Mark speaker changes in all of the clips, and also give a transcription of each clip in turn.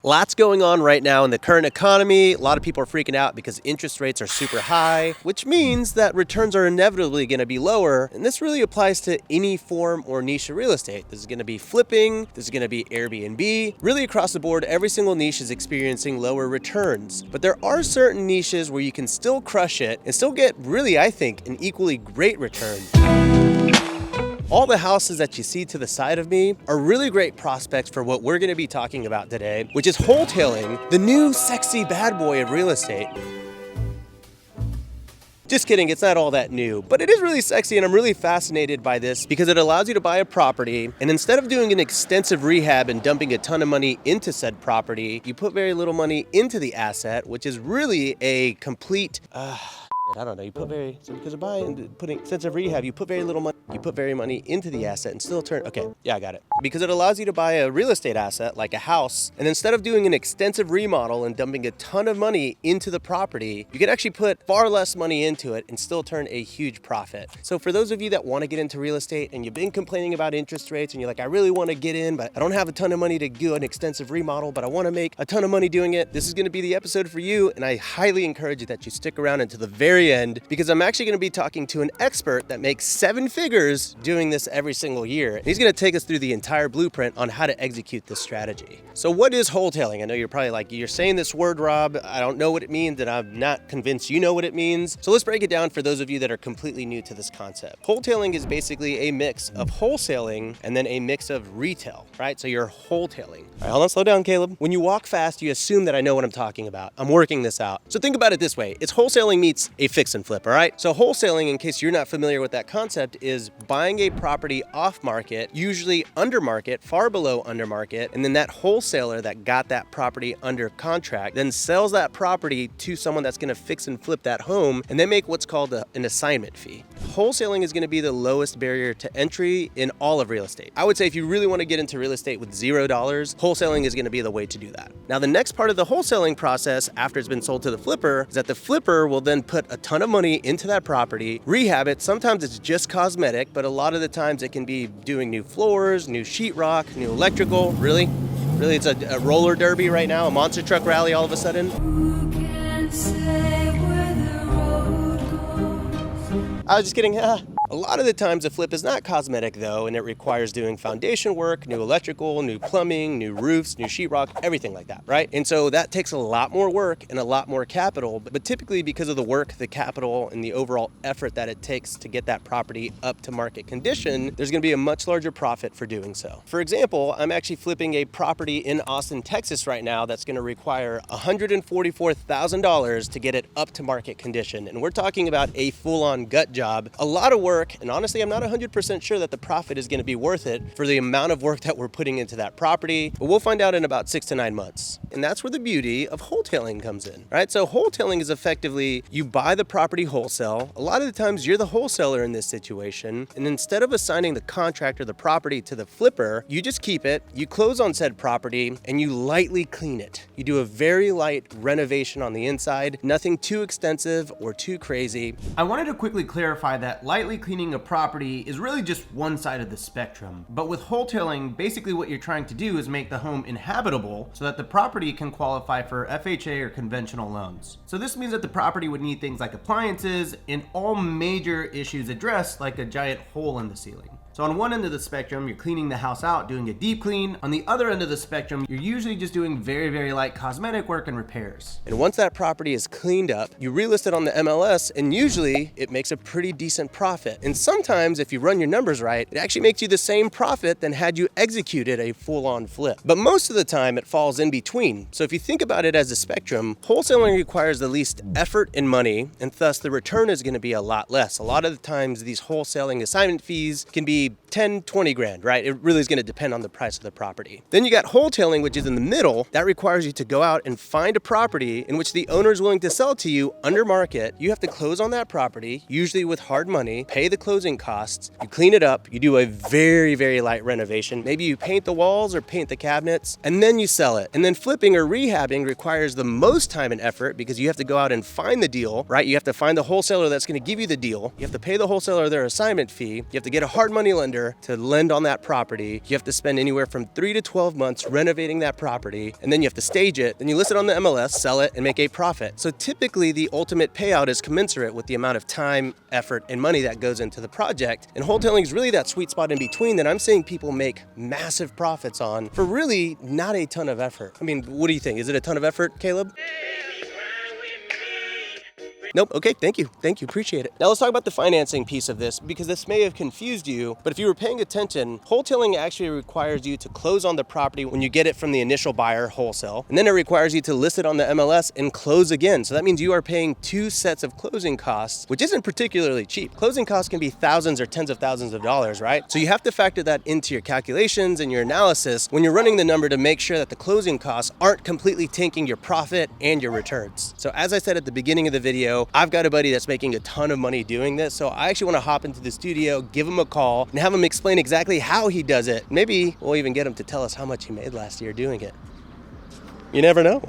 Speaker 1: Lots going on right now in the current economy. A lot of people are freaking out because interest rates are super high, which means that returns are inevitably going to be lower. And this really applies to any form or niche of real estate. This is going to be flipping, this is going to be Airbnb. Really across the board, every single niche is experiencing lower returns. But there are certain niches where you can still crush it and still get really, I think, an equally great return. All the houses that you see to the side of me are really great prospects for what we're going to be talking about today, which is wholetailing, the new sexy bad boy of real estate. Just kidding, it's not all that new, but it is really sexy, and I'm really fascinated by this because it allows you to buy a property, and instead of doing an extensive rehab and dumping a ton of money into said property, you put very little money into the asset, which is really a complete, I don't know, because of buying and putting extensive rehab, you put very little money, you put very money into the asset and still turn, okay, yeah, I got it. Because it allows you to buy a real estate asset like a house, and instead of doing an extensive remodel and dumping a ton of money into the property, you can actually put far less money into it and still turn a huge profit. So for those of you that want to get into real estate and you've been complaining about interest rates and you're like, I really want to get in, but I don't have a ton of money to do an extensive remodel, but I want to make a ton of money doing it, this is going to be the episode for you, and I highly encourage you that you stick around until the very end, because I'm actually going to be talking to an expert that makes 7 figures doing this every single year. And he's going to take us through the entire blueprint on how to execute this strategy. So what is wholetailing? I know you're probably like, you're saying this word, Rob, I don't know what it means, and I'm not convinced you know what it means. So let's break it down for those of you that are completely new to this concept. Wholetailing is basically a mix of wholesaling and then a mix of retail, right? So you're wholetailing. All right, hold on, slow down, Caleb. When you walk fast, you assume that I know what I'm talking about. I'm working this out. So think about it this way. It's wholesaling meets a fix and flip, all right? So wholesaling, in case you're not familiar with that concept, is buying a property off market, usually under market, far below under market, and then that wholesaler that got that property under contract then sells that property to someone that's gonna fix and flip that home, and they make what's called an assignment fee. Wholesaling is gonna be the lowest barrier to entry in all of real estate. I would say if you really wanna get into real estate with $0, wholesaling is gonna be the way to do that. Now, the next part of the wholesaling process after it's been sold to the flipper is that the flipper will then put a ton of money into that property, rehab it. Sometimes it's just cosmetic, but a lot of the times it can be doing new floors, new sheetrock, new electrical. Really, it's a roller derby right now, a monster truck rally all of a sudden. Who can say where the road goes? I was just kidding. A lot of the times the flip is not cosmetic though, and it requires doing foundation work, new electrical, new plumbing, new roofs, new sheetrock, everything like that, right? And so that takes a lot more work and a lot more capital, but typically because of the work, the capital, and the overall effort that it takes to get that property up to market condition, there's gonna be a much larger profit for doing so. For example, I'm actually flipping a property in Austin, Texas right now that's gonna require $144,000 to get it up to market condition. And we're talking about a full-on gut job, a lot of work, and honestly, I'm not 100% sure that the profit is going to be worth it for the amount of work that we're putting into that property, but we'll find out in about 6 to 9 months. And that's where the beauty of wholetailing comes in, right? So wholetailing is effectively, you buy the property wholesale. A lot of the times you're the wholesaler in this situation, and instead of assigning the contract or the property to the flipper, you just keep it, you close on said property, and you lightly clean it. You do a very light renovation on the inside, nothing too extensive or too crazy.
Speaker 2: I wanted to quickly clarify that lightly cleaning a property is really just one side of the spectrum. But with wholetailing, basically what you're trying to do is make the home inhabitable so that the property can qualify for FHA or conventional loans. So this means that the property would need things like appliances and all major issues addressed, like a giant hole in the ceiling. So on one end of the spectrum, you're cleaning the house out, doing a deep clean. On the other end of the spectrum, you're usually just doing very, very light cosmetic work and repairs.
Speaker 1: And once that property is cleaned up, you relist it on the MLS, and usually it makes a pretty decent profit. And sometimes if you run your numbers right, it actually makes you the same profit than had you executed a full-on flip. But most of the time it falls in between. So if you think about it as a spectrum, wholesaling requires the least effort and money, and thus the return is gonna be a lot less. A lot of the times these wholesaling assignment fees can be 10, 20 grand, right? It really is going to depend on the price of the property. Then you got wholetailing, which is in the middle. That requires you to go out and find a property in which the owner is willing to sell to you under market. You have to close on that property, usually with hard money, pay the closing costs, you clean it up, you do a very, very light renovation. Maybe you paint the walls or paint the cabinets, and then you sell it. And then flipping or rehabbing requires the most time and effort because you have to go out and find the deal, right? You have to find the wholesaler that's going to give you the deal. You have to pay the wholesaler their assignment fee. You have to get a hard money moneylender to lend on that property. You have to spend anywhere from 3 to 12 months renovating that property, and then you have to stage it, then you list it on the MLS, sell it, and make a profit. So typically the ultimate payout is commensurate with the amount of time, effort, and money that goes into the project. And wholetailing is really that sweet spot in between that I'm seeing people make massive profits on for really not a ton of effort. I mean, what do you think? Is it a ton of effort, Caleb? Nope. Okay. Thank you. Appreciate it. Now let's talk about the financing piece of this, because this may have confused you, but if you were paying attention, wholetailing actually requires you to close on the property when you get it from the initial buyer wholesale. And then it requires you to list it on the MLS and close again. So that means you are paying 2 sets of closing costs, which isn't particularly cheap. Closing costs can be thousands or tens of thousands of dollars, right? So you have to factor that into your calculations and your analysis when you're running the number to make sure that the closing costs aren't completely tanking your profit and your returns. So as I said at the beginning of the video, I've got a buddy that's making a ton of money doing this, so I actually want to hop into the studio, give him a call, and have him explain exactly how he does it. Maybe we'll even get him to tell us how much he made last year doing it. You never know.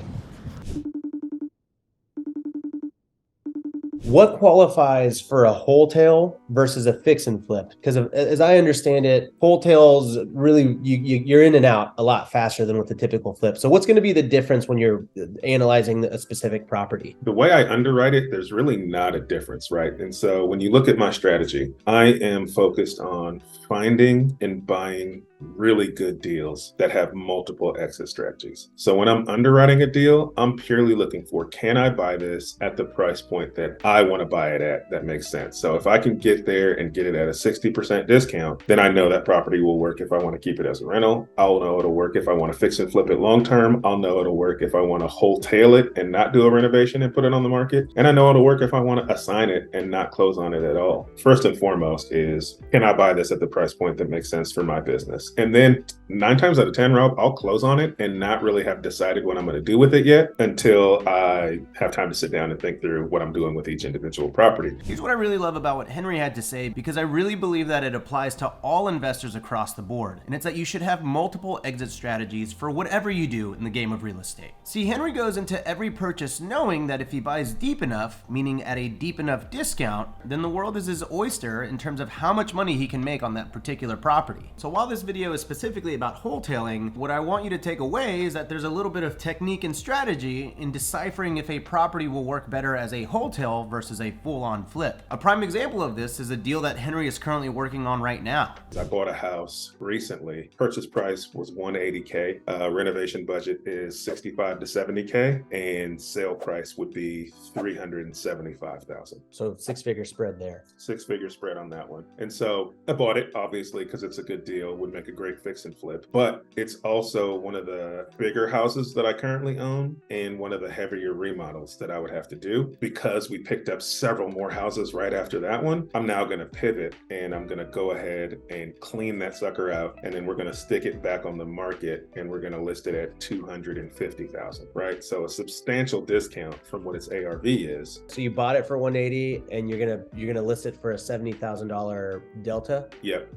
Speaker 1: What qualifies for a wholetail versus a fix and flip? Because as I understand it, wholetails really, you're in and out a lot faster than with the typical flip. So what's going to be the difference when you're analyzing a specific property?
Speaker 3: The way I underwrite it, there's really not a difference, right? And so when you look at my strategy, I am focused on finding and buying really good deals that have multiple exit strategies. So when I'm underwriting a deal, I'm purely looking for, can I buy this at the price point that I want to buy it at that makes sense? So if I can get there and get it at a 60% discount, then I know that property will work if I want to keep it as a rental. I'll know it'll work if I want to fix and flip it long term. I'll know it'll work if I want to wholetail it and not do a renovation and put it on the market. And I know it'll work if I want to assign it and not close on it at all. First and foremost is, can I buy this at the price point that makes sense for my business? And then 9 times out of 10, Rob, I'll close on it and not really have decided what I'm going to do with it yet until I have time to sit down and think through what I'm doing with each individual property.
Speaker 2: Here's what I really love about what Henry had to say, because I really believe that it applies to all investors across the board. And it's that you should have multiple exit strategies for whatever you do in the game of real estate. See, Henry goes into every purchase knowing that if he buys deep enough, meaning at a deep enough discount, then the world is his oyster in terms of how much money he can make on that particular property. So while this video is specifically about wholetailing, what I want you to take away is that there's a little bit of technique and strategy in deciphering if a property will work better as a wholetail versus a full-on flip. A prime example of this is a deal that Henry is currently working on right now.
Speaker 3: I bought a house recently. Purchase price was $180K. Renovation budget is $65 to $70K, and sale price would be $375,000.
Speaker 1: So 6-figure spread there.
Speaker 3: 6-figure spread on that one. And so I bought it, obviously, because it's a good deal, would make a great fix and flip. But it's also one of the bigger houses that I currently own and one of the heavier remodels that I would have to do. Because we picked up several more houses right after that one, I'm now going to pivot and I'm going to go ahead and clean that sucker out. And then we're going to stick it back on the market and we're going to list it at $250,000, right? So a substantial discount from what its ARV is.
Speaker 1: So you bought it for 180 and you're gonna list it for a $70,000 delta?
Speaker 3: Yep.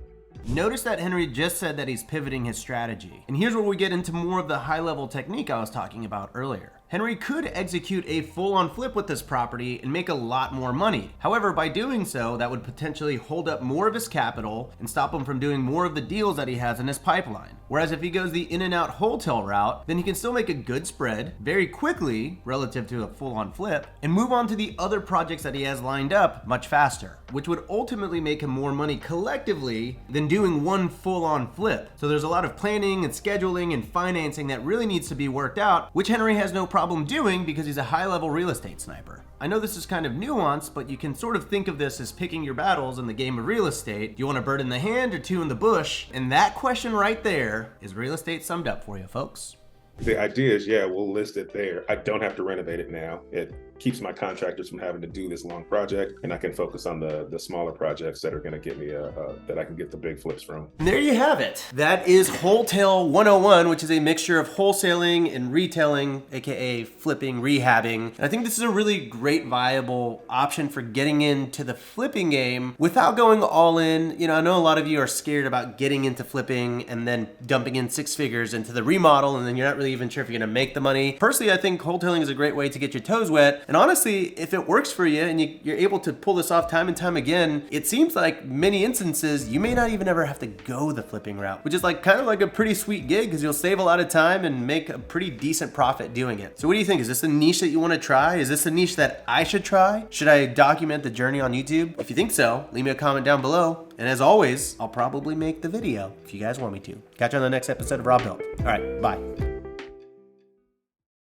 Speaker 2: Notice that Henry just said that he's pivoting his strategy. And here's where we get into more of the high-level technique I was talking about earlier. Henry could execute a full-on flip with this property and make a lot more money. However, by doing so, that would potentially hold up more of his capital and stop him from doing more of the deals that he has in his pipeline. Whereas if he goes the in-and-out wholesale route, then he can still make a good spread very quickly relative to a full-on flip and move on to the other projects that he has lined up much faster, which would ultimately make him more money collectively than doing one full-on flip. So there's a lot of planning and scheduling and financing that really needs to be worked out, which Henry has no problem doing because he's a high-level real estate sniper. I know this is kind of nuanced, but you can sort of think of this as picking your battles in the game of real estate. Do you want a bird in the hand or 2 in the bush? And that question right there is real estate summed up for you, folks.
Speaker 3: The idea is, yeah, we'll list it there. I don't have to renovate it now. It keeps my contractors from having to do this long project, and I can focus on the smaller projects that are going to get me that I can get the big flips from.
Speaker 2: And there you have it. That is Wholetail 101, which is a mixture of wholesaling and retailing, aka flipping, rehabbing. And I think this is a really great viable option for getting into the flipping game without going all in. You know, I know a lot of you are scared about getting into flipping and then dumping in 6 figures into the remodel, and then you're not really even sure if you're going to make the money. Personally, I think wholetailing is a great way to get your toes wet. And
Speaker 1: And honestly, if it works for you and you're able to pull this off time and time again, it seems like many instances you may not even ever have to go the flipping route, which is like kind of like a pretty sweet gig because you'll save a lot of time and make a pretty decent profit doing it. So what do you think? Is this a niche that you want to try? Is this a niche that I should try? Should I document the journey on YouTube? If you think so, leave me a comment down below. And as always, I'll probably make the video if you guys want me to. Catch you on the next episode of Rob Help. All right, bye.